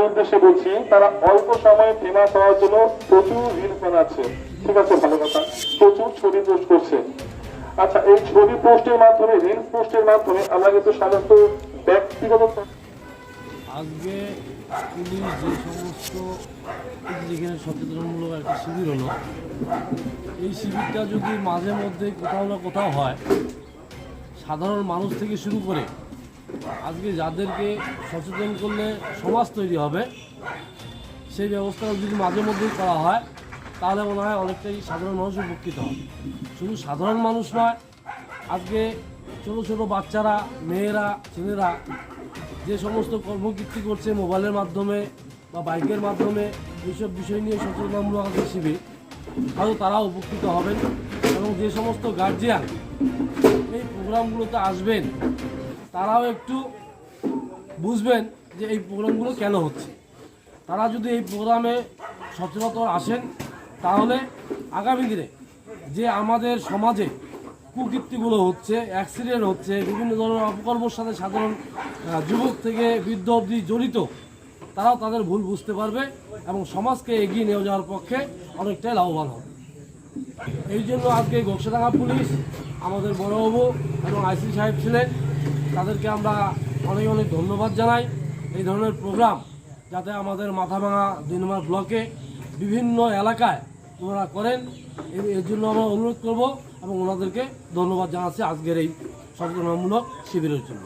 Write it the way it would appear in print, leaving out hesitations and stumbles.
উদ্দেশ্যে বলছি, তারা অল্প সময়ে ফেমাস হওয়ার জন্য প্রচুর রিলস বানাচ্ছে। ঠিক আছে, ভালো কথা, প্রচুর ছবি পোস্ট করছে। আচ্ছা, এই ছবি পোস্টের মাধ্যমে, রিলস পোস্টের মাধ্যমে আমরা কিন্তু সমস্ত ব্যক্তিগত আজকে পুলিশ যে সমস্ত যেখানে সচেতনমূলক একটা শিবির হলো, এই শিবিরটা যদি মাঝে মধ্যে কোথাও না কোথাও হয়, সাধারণ মানুষ থেকে শুরু করে আজকে যাদেরকে সচেতন করলে সমাজ তৈরি হবে, সেই ব্যবস্থাটা যদি মাঝে মধ্যেই করা হয়, তাহলে মনে হয় অনেকটাই সাধারণ মানুষ উপকৃত হবে। শুধু সাধারণ মানুষ নয়, আজকে ছোটো ছোটো বাচ্চারা, মেয়েরা, ছেলেরা যে সমস্ত কর্মকীর্তি করছে মোবাইলের মাধ্যমে বা বাইকের মাধ্যমে, এইসব বিষয় নিয়ে সচেতনমূলক আছে শিবির, হয়তো তারাও উপকৃত হবেন। এবং যে সমস্ত গার্জিয়ান এই প্রোগ্রামগুলোতে আসবেন, তারাও একটু বুঝবেন যে এই প্রোগ্রামগুলো কেন হচ্ছে। তারা যদি এই প্রোগ্রামে সচেতন আসেন, তাহলে আগামী দিনে যে আমাদের সমাজে কুকীর্তিগুলো হচ্ছে, অ্যাক্সিডেন্ট হচ্ছে, বিভিন্ন ধরনের অপকর্মের সাথে সাধারণ যুবক থেকে বৃদ্ধ অবধি জড়িত, তারাও তাদের ভুল বুঝতে পারবে এবং সমাজকে এগিয়ে নিয়ে যাওয়ার পক্ষে অনেকটাই লাভবান হবে। এই জন্য আজকে ঘোকসাডাঙ্গা পুলিশ, আমাদের বড়বাবু এবং আইসি সাহেব ছিলেন, তাদেরকে আমরা অনেক অনেক ধন্যবাদ জানাই। এই ধরনের প্রোগ্রাম যাতে আমাদের মাথাভাঙা 2 নম্বর ব্লকে বিভিন্ন এলাকায় ওনারা করেন, এর জন্য আমরা অনুরোধ করব এবং ওনাদেরকে ধন্যবাদ জানাচ্ছি আজকের এই সচেতনতামূলক শিবিরের জন্য।